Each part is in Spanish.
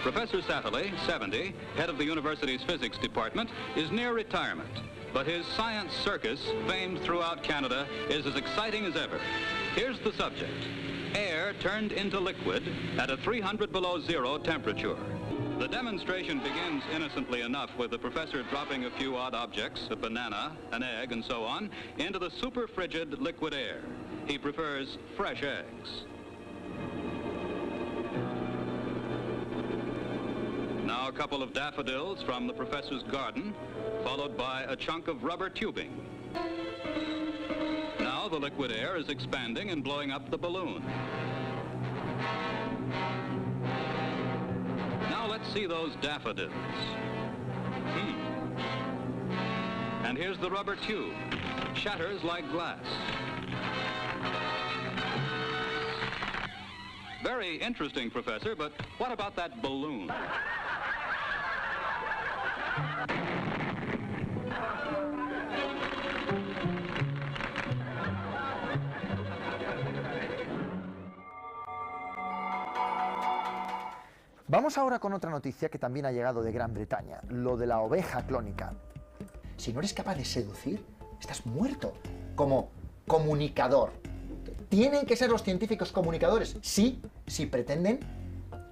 Professor Satterley, 70, head of the university's physics department, is near retirement. But his science circus, famed throughout Canada, is as exciting as ever. Here's the subject: air turned into liquid at a 300 below zero temperature. The demonstration begins innocently enough with the professor dropping a few odd objects, a banana, an egg, and so on, into the super frigid liquid air. He prefers fresh eggs. Now a couple of daffodils from the professor's garden, followed by a chunk of rubber tubing. Now the liquid air is expanding and blowing up the balloon. Now let's see those daffodils. And here's the rubber tube. Shatters like glass. Very interesting, Professor, but what about that balloon? Vamos ahora con otra noticia que también ha llegado de Gran Bretaña, lo de la oveja clónica. Si no eres capaz de seducir, estás muerto como comunicador. ¿Tienen que ser los científicos comunicadores? Sí, si pretenden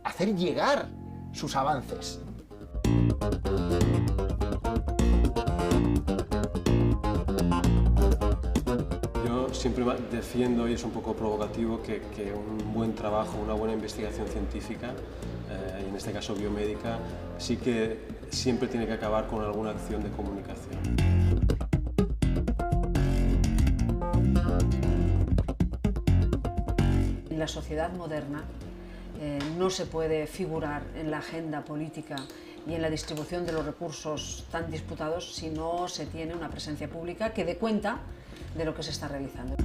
hacer llegar sus avances. Yo siempre defiendo, y es un poco provocativo, que un buen trabajo, una buena investigación científica, y en este caso biomédica, sí que siempre tiene que acabar con alguna acción de comunicación. En la sociedad moderna no se puede figurar en la agenda política y en la distribución de los recursos tan disputados si no se tiene una presencia pública que dé cuenta de lo que se está realizando.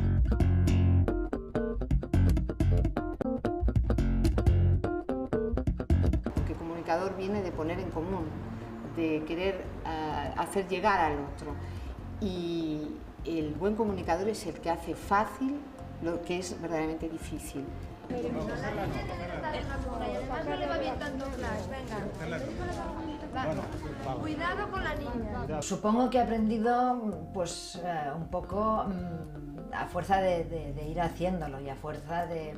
Porque comunicador viene de poner en común, de querer hacer llegar al otro. Y el buen comunicador es el que hace fácil lo que es verdaderamente difícil. Cuidado con la niña. Supongo que he aprendido pues un poco a fuerza de ir haciéndolo y a fuerza de,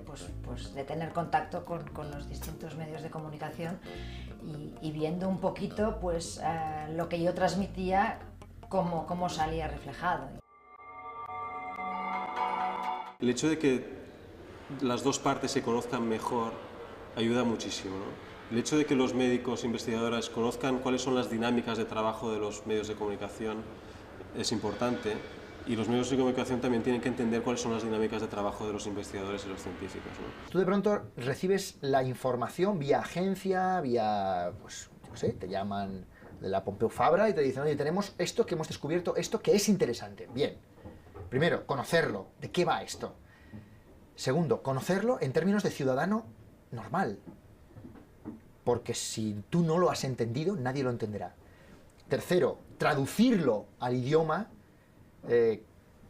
de tener contacto con los distintos medios de comunicación y viendo un poquito pues lo que yo transmitía, cómo salía reflejado. El hecho de que las dos partes se conozcan mejor ayuda muchísimo, ¿no? El hecho de que los médicos investigadores conozcan cuáles son las dinámicas de trabajo de los medios de comunicación es importante, y los medios de comunicación también tienen que entender cuáles son las dinámicas de trabajo de los investigadores y los científicos, ¿no? Tú de pronto recibes la información vía agencia, vía, pues, yo sé, te llaman de la Pompeu Fabra y te dicen, oye, tenemos esto que hemos descubierto, esto que es interesante. Bien. Primero, conocerlo. ¿De qué va esto? Segundo, conocerlo en términos de ciudadano normal. Porque si tú no lo has entendido, nadie lo entenderá. Tercero, traducirlo al idioma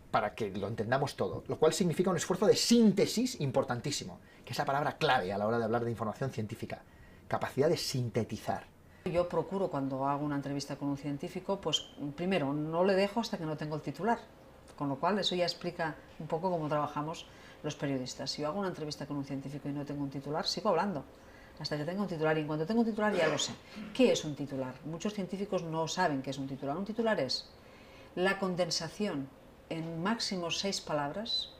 para que lo entendamos todo. Lo cual significa un esfuerzo de síntesis importantísimo, que es la palabra clave a la hora de hablar de información científica. Capacidad de sintetizar. Yo procuro, cuando hago una entrevista con un científico, pues primero no le dejo hasta que no tengo el titular. Con lo cual, eso ya explica un poco cómo trabajamos los periodistas. Si yo hago una entrevista con un científico y no tengo un titular, sigo hablando hasta que tenga un titular, y en cuanto tengo un titular ya lo sé. ¿Qué es un titular? Muchos científicos no saben qué es un titular. Un titular es la condensación en máximo 6 palabras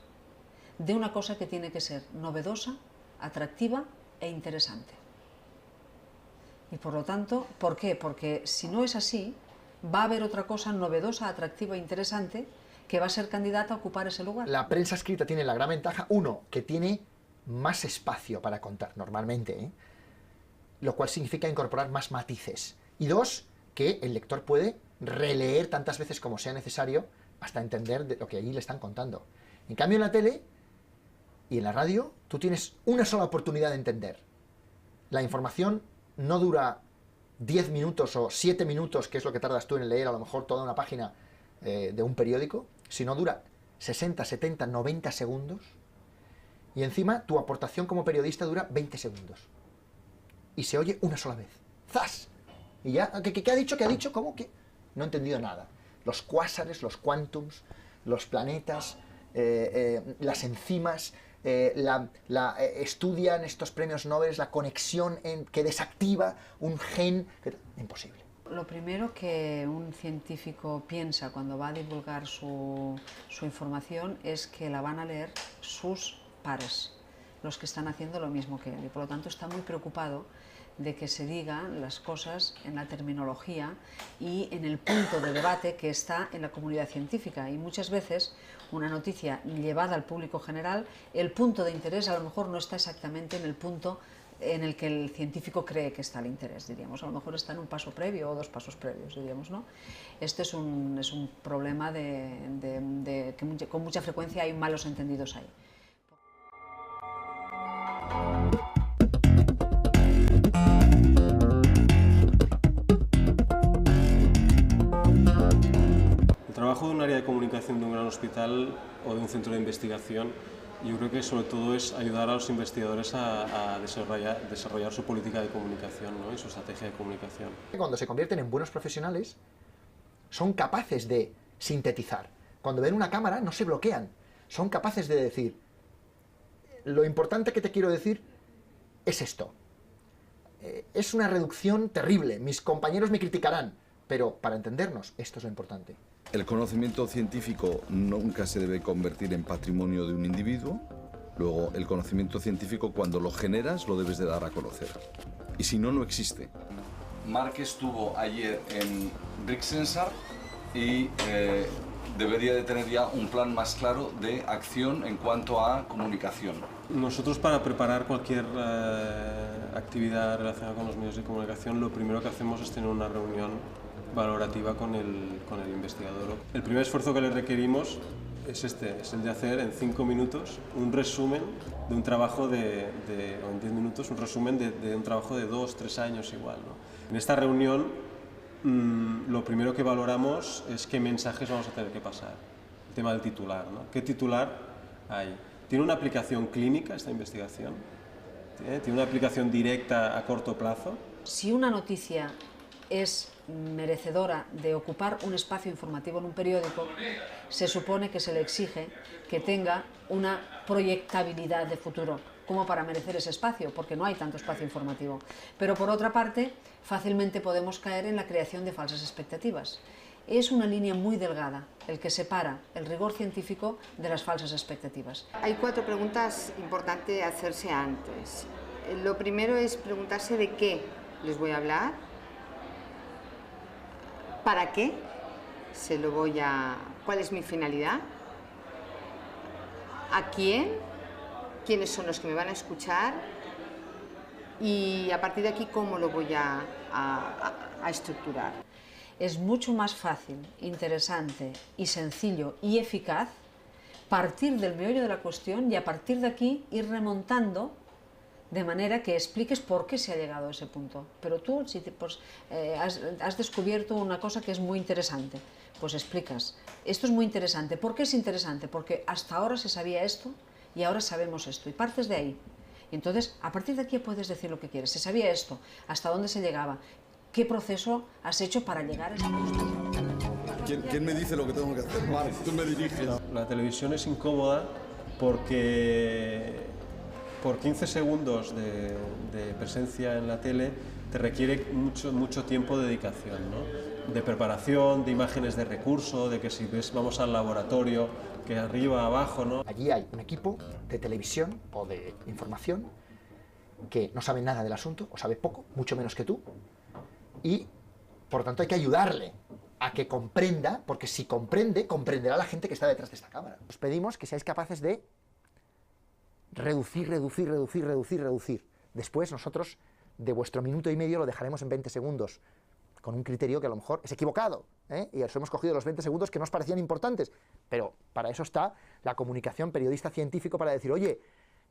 de una cosa que tiene que ser novedosa, atractiva e interesante. Y por lo tanto, ¿por qué? Porque si no es así, va a haber otra cosa novedosa, atractiva e interesante que va a ser candidata a ocupar ese lugar. La prensa escrita tiene la gran ventaja, uno, que tiene más espacio para contar, normalmente, lo cual significa incorporar más matices. Y dos, que el lector puede releer tantas veces como sea necesario hasta entender de lo que allí le están contando. En cambio, en la tele y en la radio, tú tienes una sola oportunidad de entender. La información no dura 10 minutos o 7 minutos, que es lo que tardas tú en leer a lo mejor toda una página de un periódico, sino dura 60, 70, 90 segundos, y encima tu aportación como periodista dura 20 segundos. y se oye una sola vez. ¡Zas! Y ya, ¿qué ha dicho? ¿Qué ha dicho? ¿Cómo? ¿Qué? No he entendido nada. Los cuásares, los quantums, los planetas, las enzimas, estudian estos premios Nobel la conexión que desactiva un gen. Imposible. Lo primero que un científico piensa cuando va a divulgar su información es que la van a leer sus pares, los que están haciendo lo mismo que él, y por lo tanto está muy preocupado de que se digan las cosas en la terminología y en el punto de debate que está en la comunidad científica. Y muchas veces una noticia llevada al público general, el punto de interés a lo mejor no está exactamente en el punto en el que el científico cree que está el interés, diríamos. A lo mejor está en un paso previo o dos pasos previos, diríamos, ¿no? Este es un problema que con mucha frecuencia hay malos entendidos ahí. El trabajo de un área de comunicación de un gran hospital o de un centro de investigación, yo creo que sobre todo es ayudar a los investigadores a desarrollar su política de comunicación, ¿no? Y su estrategia de comunicación. Cuando se convierten en buenos profesionales, son capaces de sintetizar. Cuando ven una cámara, no se bloquean. Son capaces de decir, lo importante que te quiero decir es esto. Es una reducción terrible, mis compañeros me criticarán, pero para entendernos, esto es lo importante. El conocimiento científico nunca se debe convertir en patrimonio de un individuo. Luego, el conocimiento científico, cuando lo generas, lo debes de dar a conocer. Y si no, no existe. Mark estuvo ayer en Rixensart y debería de tener ya un plan más claro de acción en cuanto a comunicación. Nosotros, para preparar cualquier actividad relacionada con los medios de comunicación, lo primero que hacemos es tener una reunión valorativa con el investigador. El primer esfuerzo que le requerimos es el de hacer en 5 minutos un resumen de un trabajo o en 10 minutos un resumen de un trabajo de 2-3 años igual, ¿no? En esta reunión lo primero que valoramos es qué mensajes vamos a tener que pasar. El tema del titular, ¿no? ¿Qué titular hay? ¿Tiene una aplicación clínica esta investigación? ¿Tiene una aplicación directa a corto plazo? Si una noticia es merecedora de ocupar un espacio informativo en un periódico, se supone que se le exige que tenga una proyectabilidad de futuro, como para merecer ese espacio, porque no hay tanto espacio informativo. Pero por otra parte, fácilmente podemos caer en la creación de falsas expectativas. Es una línea muy delgada el que separa el rigor científico de las falsas expectativas. Hay 4 preguntas importantes hacerse antes. Lo primero es preguntarse de qué les voy a hablar, para qué cuál es mi finalidad, a quiénes son los que me van a escuchar y a partir de aquí cómo lo voy a estructurar. Es mucho más fácil, interesante y sencillo y eficaz partir del meollo de la cuestión y a partir de aquí ir remontando de manera que expliques por qué se ha llegado a ese punto. Pero tú has descubierto una cosa que es muy interesante, pues explicas, esto es muy interesante. ¿Por qué es interesante? Porque hasta ahora se sabía esto y ahora sabemos esto, y partes de ahí. Y entonces, a partir de aquí puedes decir lo que quieres. Se sabía esto, hasta dónde se llegaba, qué proceso has hecho para llegar a esta cuestión. ¿Quién me dice lo que tengo que hacer? Marc, tú me diriges. La televisión es incómoda porque por 15 segundos de presencia en la tele te requiere mucho tiempo de dedicación, ¿no? De preparación, de imágenes de recurso, de que si vamos al laboratorio, que arriba, abajo, ¿no? Allí hay un equipo de televisión o de información que no sabe nada del asunto, o sabe poco, mucho menos que tú, y por lo tanto hay que ayudarle a que comprenda, porque si comprende, comprenderá la gente que está detrás de esta cámara. Os pedimos que seáis capaces de reducir. Después nosotros, de vuestro minuto y medio, lo dejaremos en 20 segundos, con un criterio que a lo mejor es equivocado, ¿eh? Y os hemos cogido los 20 segundos que nos parecían importantes, pero para eso está la comunicación periodista-científico, para decir, oye,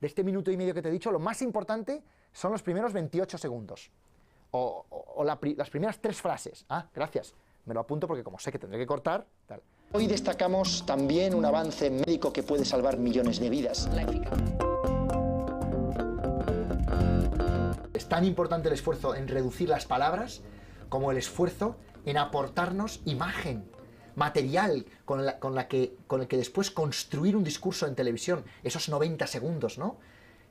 de este minuto y medio que te he dicho, lo más importante son los primeros 28 segundos, o las primeras 3 frases. Ah, gracias, me lo apunto porque como sé que tendré que cortar, tal. Hoy destacamos también un avance médico que puede salvar millones de vidas. tan importante el esfuerzo en reducir las palabras como el esfuerzo en aportarnos imagen, material con el que después construir un discurso en televisión, esos 90 segundos, ¿no?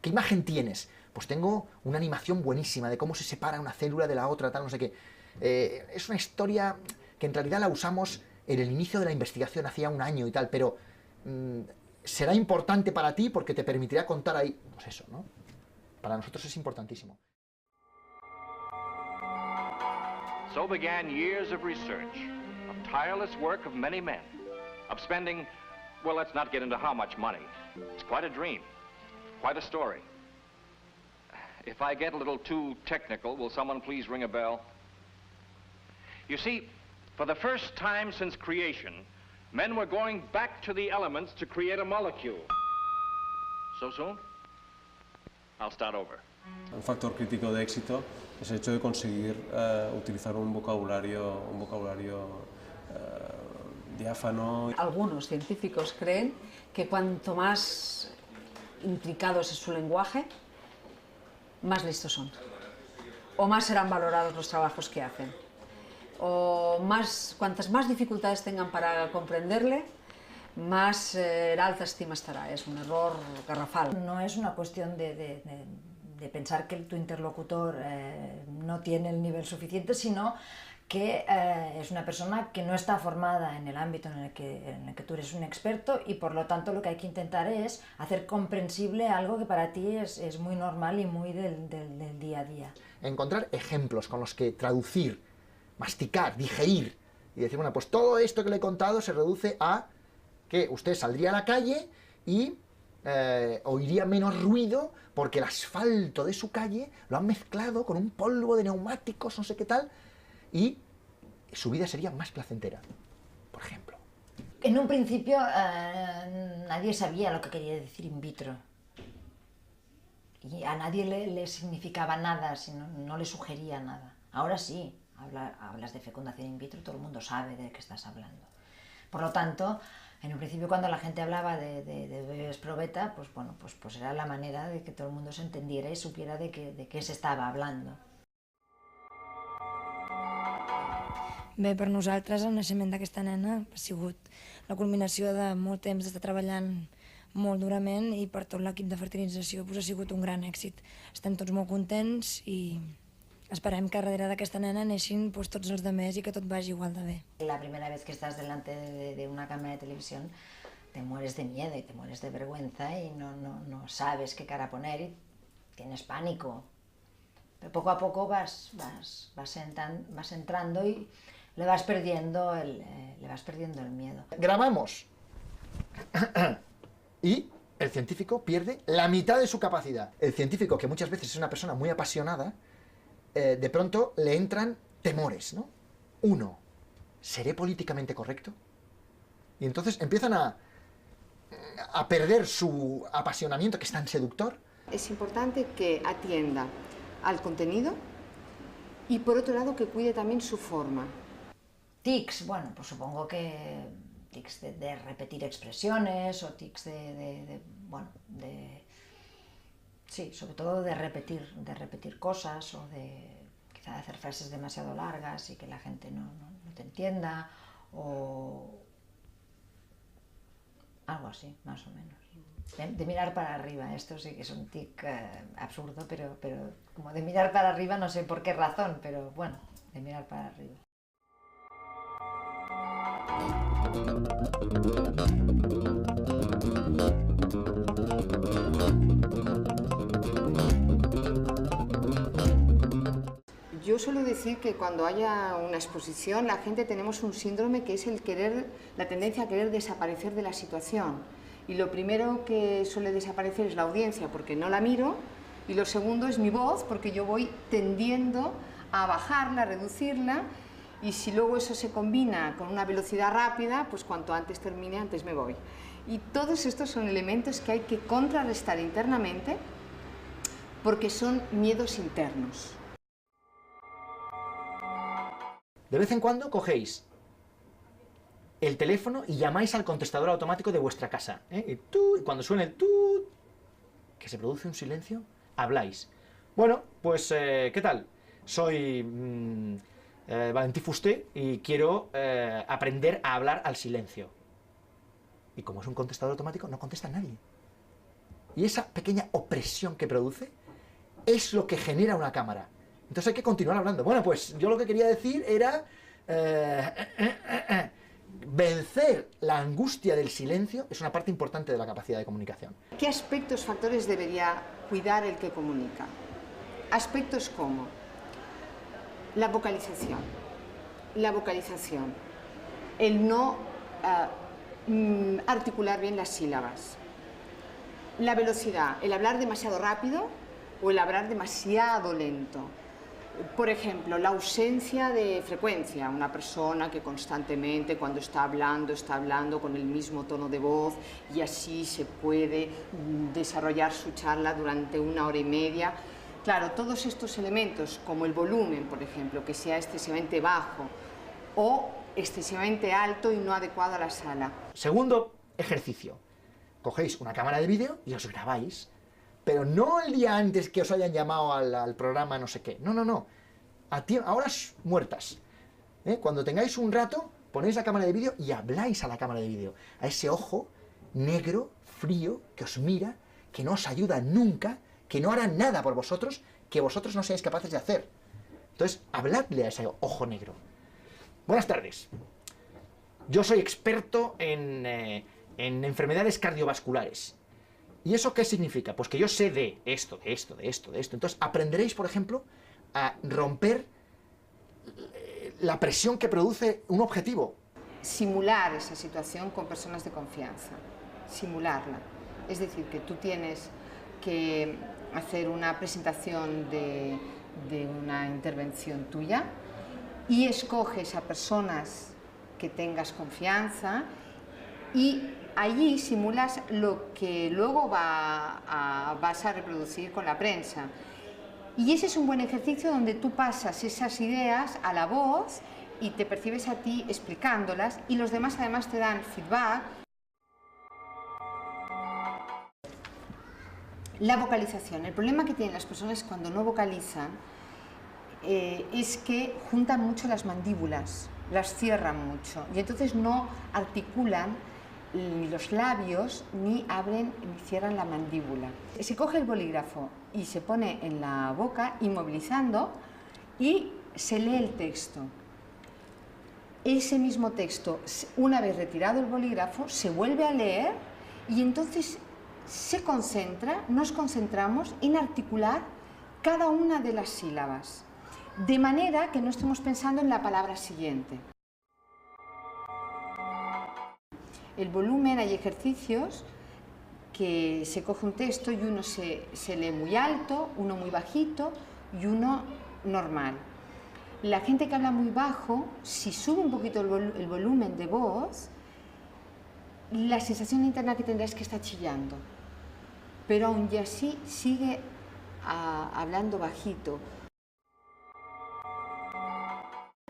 ¿Qué imagen tienes? Pues tengo una animación buenísima de cómo se separa una célula de la otra, tal, no sé qué. Es una historia que en realidad la usamos en el inicio de la investigación, hacía un año y tal, pero será importante para ti porque te permitirá contar ahí, pues eso, ¿no? Para nosotros es importantísimo. So began years of research, of tireless work of many men, of spending, well, let's not get into how much money. It's quite a dream, quite a story. If I get a little too technical, will someone please ring a bell? You see, for the first time since creation, men were going back to the elements to create a molecule. So soon? I'll start over. Un factor crítico de éxito es el hecho de conseguir utilizar un vocabulario diáfano. Algunos científicos creen que cuanto más intricado es su lenguaje, más listos son, o más serán valorados los trabajos que hacen, o cuantas más dificultades tengan para comprenderle, más en alta estima estará. Es un error garrafal. No es una cuestión de pensar que tu interlocutor no tiene el nivel suficiente, sino que es una persona que no está formada en el ámbito en el que tú eres un experto, y por lo tanto lo que hay que intentar es hacer comprensible algo que para ti es muy normal y muy del día a día. Encontrar ejemplos con los que traducir, masticar, digerir y decir, bueno, pues todo esto que le he contado se reduce a que usted saldría a la calle y oiría menos ruido porque el asfalto de su calle lo han mezclado con un polvo de neumáticos, no sé qué tal, y su vida sería más placentera, por ejemplo. En un principio nadie sabía lo que quería decir in vitro. Y a nadie le significaba nada, no le sugería nada. Ahora sí, hablas de fecundación in vitro, todo el mundo sabe de qué estás hablando. Por lo tanto, en un principio cuando la gente hablaba de bebés probeta, pues bueno, pues era la manera de que todo el mundo se entendiera y supiera de qué se estava hablando. Bé, per nosaltres el naixement d'aquesta nena ha sigut la culminació de molt temps d'estar treballant molt durament, i per tot l'equip de fertilització ha sigut un gran èxit. Estem tots molt contents i esperem que darrere d'aquesta nena neixin tots els demés i que tot vagi igual de bé. La primera vez que estás delante de una cámara de televisión te mueres de miedo y te mueres de vergüenza y no sabes qué cara poner y tienes pánico. Pero poco a poco vas entrando y le vas perdiendo el miedo. Grabamos y el científico pierde la mitad de su capacidad. El científico, que muchas veces es una persona muy apasionada, de pronto le entran temores, ¿no? Uno, ¿seré políticamente correcto? Y entonces empiezan a perder su apasionamiento, que es tan seductor. Es importante que atienda al contenido y, por otro lado, que cuide también su forma. Tics, bueno, pues supongo que tics de repetir expresiones, o tics sí, sobre todo de repetir cosas, o de quizá hacer frases demasiado largas y que la gente no te entienda, o algo así, más o menos. De mirar para arriba, esto sí que es un tic absurdo, pero como de mirar para arriba, no sé por qué razón, pero bueno, de mirar para arriba. Yo suelo decir que cuando haya una exposición, la gente tenemos un síndrome que es la tendencia a querer desaparecer de la situación. Y lo primero que suele desaparecer es la audiencia, porque no la miro, y lo segundo es mi voz, porque yo voy tendiendo a bajarla, a reducirla, y si luego eso se combina con una velocidad rápida, pues cuanto antes termine, antes me voy. Y todos estos son elementos que hay que contrarrestar internamente, porque son miedos internos. De vez en cuando cogéis el teléfono y llamáis al contestador automático de vuestra casa, ¿eh? Y cuando suene el tut, que se produce un silencio, habláis. Bueno, pues, ¿qué tal? Soy Valentí Fuster y quiero aprender a hablar al silencio. Y como es un contestador automático, no contesta a nadie. Y esa pequeña opresión que produce es lo que genera una cámara. Entonces hay que continuar hablando. Bueno, pues yo lo que quería decir era vencer la angustia del silencio es una parte importante de la capacidad de comunicación. ¿Qué aspectos, factores debería cuidar el que comunica? Aspectos como la vocalización, el no articular bien las sílabas, la velocidad, el hablar demasiado rápido o el hablar demasiado lento. Por ejemplo, la ausencia de frecuencia, una persona que constantemente cuando está hablando con el mismo tono de voz y así se puede desarrollar su charla durante 1 hora y media. Claro, todos estos elementos, como el volumen, por ejemplo, que sea excesivamente bajo o excesivamente alto y no adecuado a la sala. Segundo ejercicio, cogéis una cámara de vídeo y os grabáis. Pero no el día antes que os hayan llamado al programa no sé qué. No, no, no. A horas muertas. Cuando tengáis un rato, ponéis la cámara de vídeo y habláis a la cámara de vídeo. A ese ojo negro, frío, que os mira, que no os ayuda nunca, que no hará nada por vosotros, que vosotros no seáis capaces de hacer. Entonces, habladle a ese ojo negro. Buenas tardes. Yo soy experto en enfermedades cardiovasculares. ¿Y eso qué significa? Pues que yo sé de esto, de esto, de esto, de esto. Entonces aprenderéis, por ejemplo, a romper la presión que produce un objetivo. Simular esa situación con personas de confianza, simularla. Es decir, que tú tienes que hacer una presentación de una intervención tuya y escoges a personas que tengas confianza y allí simulas lo que luego vas a reproducir con la prensa. Y ese es un buen ejercicio donde tú pasas esas ideas a la voz y te percibes a ti explicándolas y los demás además te dan feedback. La vocalización. El problema que tienen las personas cuando no vocalizan es que juntan mucho las mandíbulas, las cierran mucho y entonces no articulan ni los labios, ni abren ni cierran la mandíbula. Se coge el bolígrafo y se pone en la boca, inmovilizando, y se lee el texto. Ese mismo texto, una vez retirado el bolígrafo, se vuelve a leer y entonces nos concentramos en articular cada una de las sílabas, de manera que no estemos pensando en la palabra siguiente. El volumen, hay ejercicios que se coge un texto y uno se lee muy alto, uno muy bajito y uno normal. La gente que habla muy bajo, si sube un poquito el volumen de voz, la sensación interna que tendrá es que está chillando. Pero aún y así sigue hablando bajito.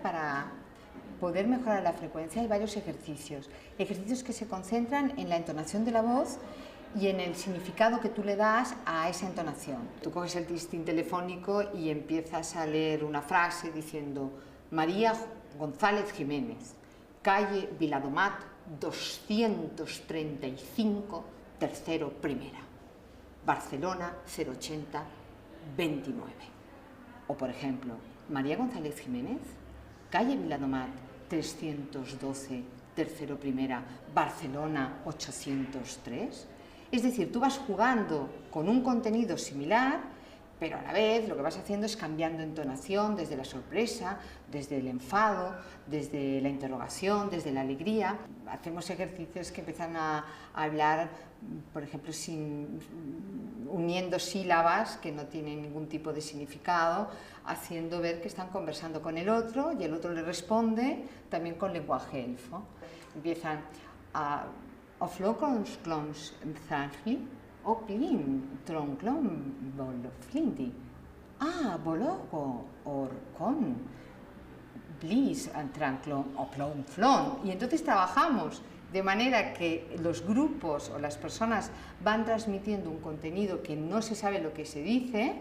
Para poder mejorar la frecuencia hay varios ejercicios que se concentran en la entonación de la voz y en el significado que tú le das a esa entonación. Tú coges el listín telefónico y empiezas a leer una frase diciendo María González Jiménez, calle Viladomat 235, tercero primera, Barcelona 080 29. O por ejemplo, María González Jiménez, calle Viladomat 312, tercero primera, Barcelona 803. Es decir, tú vas jugando con un contenido similar, pero a la vez lo que vas haciendo es cambiando entonación desde la sorpresa, desde el enfado, desde la interrogación, desde la alegría. Hacemos ejercicios que empiezan a hablar, por ejemplo, uniendo sílabas que no tienen ningún tipo de significado, haciendo ver que están conversando con el otro y el otro le responde también con lenguaje elfo. Empiezan a Oflokonsklons Zagli, Oplin, Tronklon, Boloflindi, Bologo, Orcon, Blis, Tranklon, Oplonflon. Y entonces trabajamos de manera que los grupos o las personas van transmitiendo un contenido que no se sabe lo que se dice,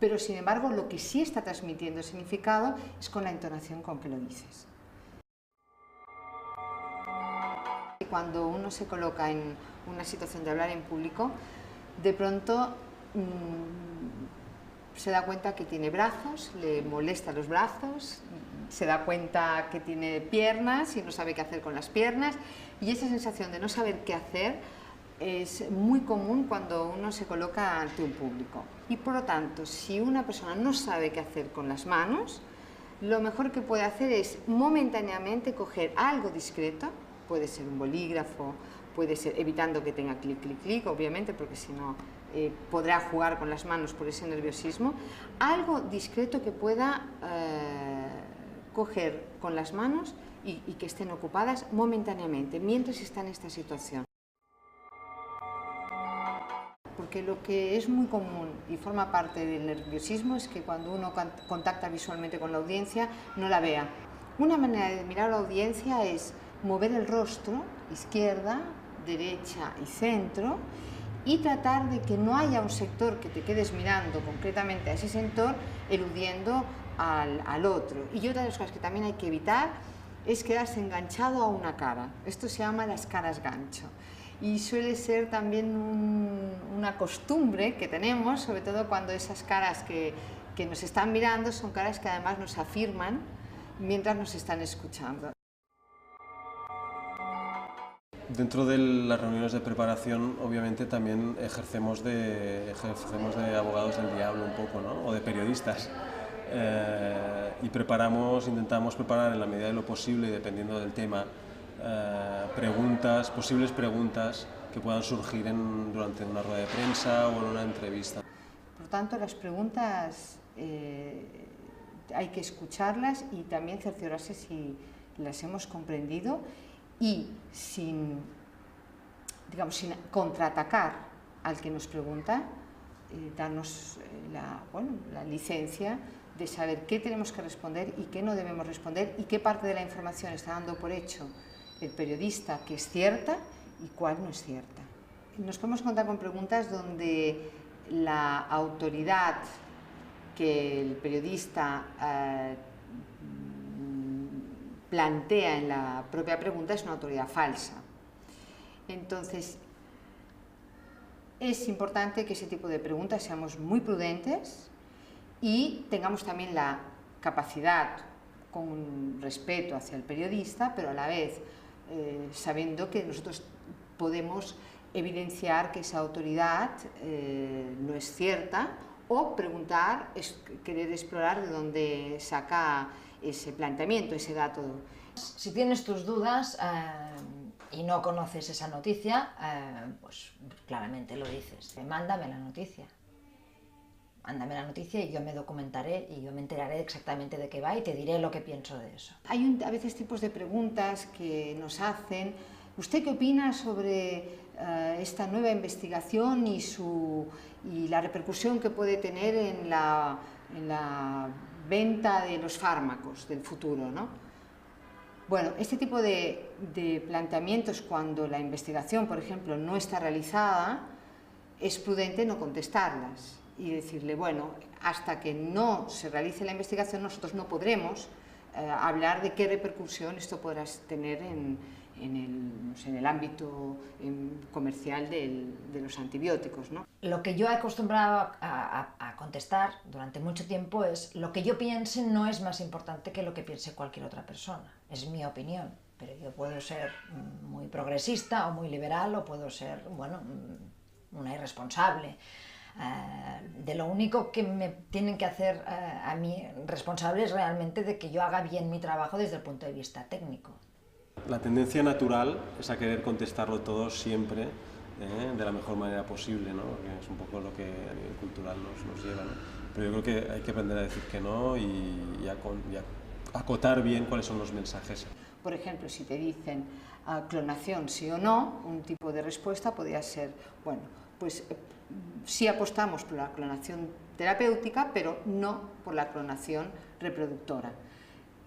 pero sin embargo lo que sí está transmitiendo significado es con la entonación con que lo dices. Cuando uno se coloca en una situación de hablar en público, de pronto se da cuenta que tiene brazos, le molestan los brazos, se da cuenta que tiene piernas y no sabe qué hacer con las piernas, y esa sensación de no saber qué hacer es muy común cuando uno se coloca ante un público. Y por lo tanto, si una persona no sabe qué hacer con las manos, lo mejor que puede hacer es momentáneamente coger algo discreto, puede ser un bolígrafo, puede ser, evitando que tenga clic, clic, clic, obviamente, porque si no podrá jugar con las manos por ese nerviosismo, algo discreto que pueda coger con las manos y que estén ocupadas momentáneamente, mientras está en esta situación. Porque lo que es muy común y forma parte del nerviosismo es que cuando uno contacta visualmente con la audiencia no la vea. Una manera de mirar a la audiencia es mover el rostro, izquierda, derecha y centro, y tratar de que no haya un sector que te quedes mirando concretamente a ese sector, eludiendo al otro. Y otra de las cosas que también hay que evitar es quedarse enganchado a una cara. Esto se llama las caras gancho. Y suele ser también una costumbre que tenemos, sobre todo cuando esas caras que nos están mirando son caras que además nos afirman mientras nos están escuchando. Dentro de las reuniones de preparación, obviamente, también ejercemos de abogados del diablo un poco, ¿no? O de periodistas. Y intentamos preparar en la medida de lo posible, dependiendo del tema, posibles preguntas que puedan surgir durante una rueda de prensa o en una entrevista. Por tanto, las preguntas hay que escucharlas y también cerciorarse si las hemos comprendido y sin contraatacar al que nos pregunta, darnos la licencia de saber qué tenemos que responder y qué no debemos responder y qué parte de la información está dando por hecho el periodista que es cierta y cuál no es cierta. Nos podemos encontrar con preguntas donde la autoridad que el periodista plantea en la propia pregunta es una autoridad falsa. Entonces, es importante que ese tipo de preguntas seamos muy prudentes y tengamos también la capacidad, con respeto hacia el periodista, pero a la vez sabiendo que nosotros podemos evidenciar que esa autoridad no es cierta, o preguntar, querer explorar de dónde saca ese planteamiento, ese dato. Si tienes tus dudas y no conoces esa noticia, pues claramente lo dices. Mándame la noticia. Mándame la noticia y yo me documentaré y yo me enteraré exactamente de qué va y te diré lo que pienso de eso. Hay a veces tipos de preguntas que nos hacen. ¿Usted qué opina sobre esta nueva investigación y la repercusión que puede tener en la venta de los fármacos del futuro, ¿no? Bueno, este tipo de planteamientos, cuando la investigación, por ejemplo, no está realizada, es prudente no contestarlas y decirle, bueno, hasta que no se realice la investigación nosotros no podremos hablar de qué repercusión esto podrá tener en el ámbito comercial de los antibióticos, ¿no? Lo que yo he acostumbrado a contestar durante mucho tiempo es: lo que yo piense no es más importante que lo que piense cualquier otra persona, es mi opinión, pero yo puedo ser muy progresista o muy liberal o puedo ser, bueno, una irresponsable. De lo único que me tienen que hacer a mí responsable es realmente de que yo haga bien mi trabajo desde el punto de vista técnico. La tendencia natural es a querer contestarlo todo siempre de la mejor manera posible, ¿no? Porque es un poco lo que a nivel cultural nos lleva, ¿no? Pero yo creo que hay que aprender a decir que no y acotar bien cuáles son los mensajes. Por ejemplo, si te dicen clonación sí o no, un tipo de respuesta podría ser, bueno, pues sí apostamos por la clonación terapéutica, pero no por la clonación reproductora.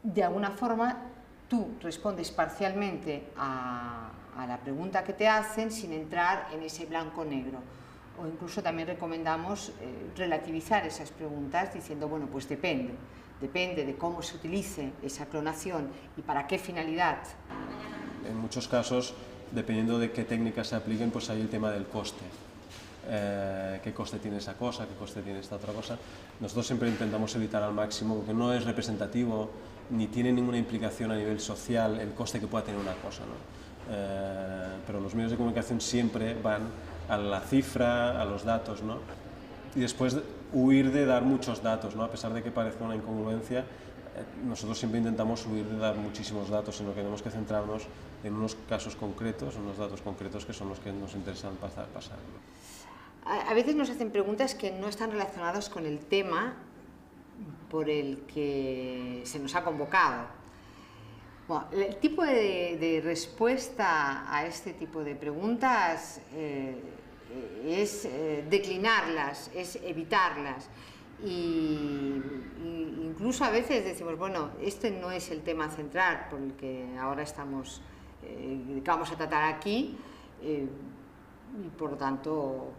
De alguna forma, tú respondes parcialmente a la pregunta que te hacen sin entrar en ese blanco-negro. o incluso también recomendamos relativizar esas preguntas diciendo, bueno, pues depende de cómo se utilice esa clonación y para qué finalidad. En muchos casos, dependiendo de qué técnicas se apliquen, pues hay el tema del coste. ¿Qué coste tiene esa cosa? ¿Qué coste tiene esta otra cosa? Nosotros siempre intentamos evitar al máximo, porque no es representativo ni tiene ninguna implicación a nivel social el coste que pueda tener una cosa, ¿no? Pero los medios de comunicación siempre van a la cifra, a los datos, ¿no? Y después huir de dar muchos datos, ¿no? A pesar de que parezca una incongruencia, nosotros siempre intentamos huir de dar muchísimos datos, sino que tenemos que centrarnos en unos casos concretos, en unos datos concretos que son los que nos interesan pasar, ¿no? A veces nos hacen preguntas que no están relacionadas con el tema por el que se nos ha convocado. Bueno, el tipo de respuesta a este tipo de preguntas es declinarlas, es evitarlas. Y incluso a veces decimos, bueno, este no es el tema central por el que ahora estamos, que vamos a tratar aquí, y por lo tanto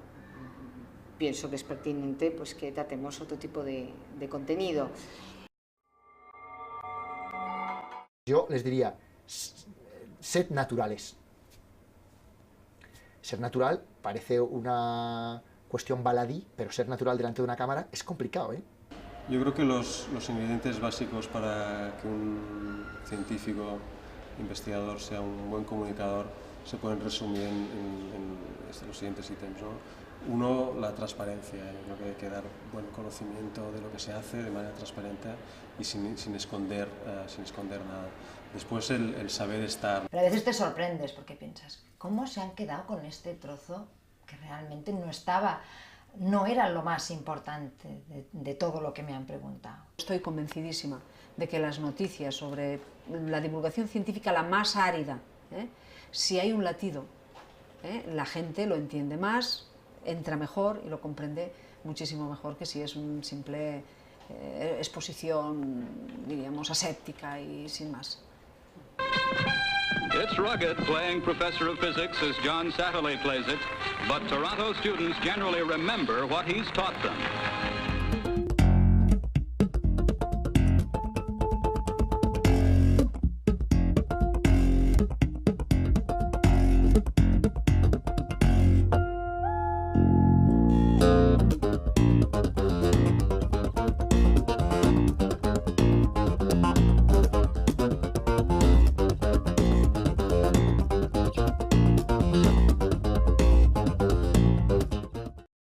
pienso que es pertinente pues, que tratemos otro tipo de contenido. Yo les diría, sed naturales. Ser natural parece una cuestión baladí, pero ser natural delante de una cámara es complicado, ¿eh? Yo creo que los ingredientes básicos para que un científico investigador sea un buen comunicador se pueden resumir en los siguientes ítems, ¿no? Uno, la transparencia. Yo creo que hay que dar buen conocimiento de lo que se hace de manera transparente y sin esconder nada. Después el saber estar. Pero a veces te sorprendes porque piensas, ¿cómo se han quedado con este trozo que realmente no era lo más importante de todo lo que me han preguntado? Estoy convencidísima de que las noticias sobre la divulgación científica, la más árida, si hay un latido, la gente lo entiende más, entra mejor y lo comprende muchísimo mejor que si es una simple exposición, diríamos, aséptica y sin más. It's rugged playing professor of physics as John Satterley plays it, but Toronto students generally remember what he's taught them.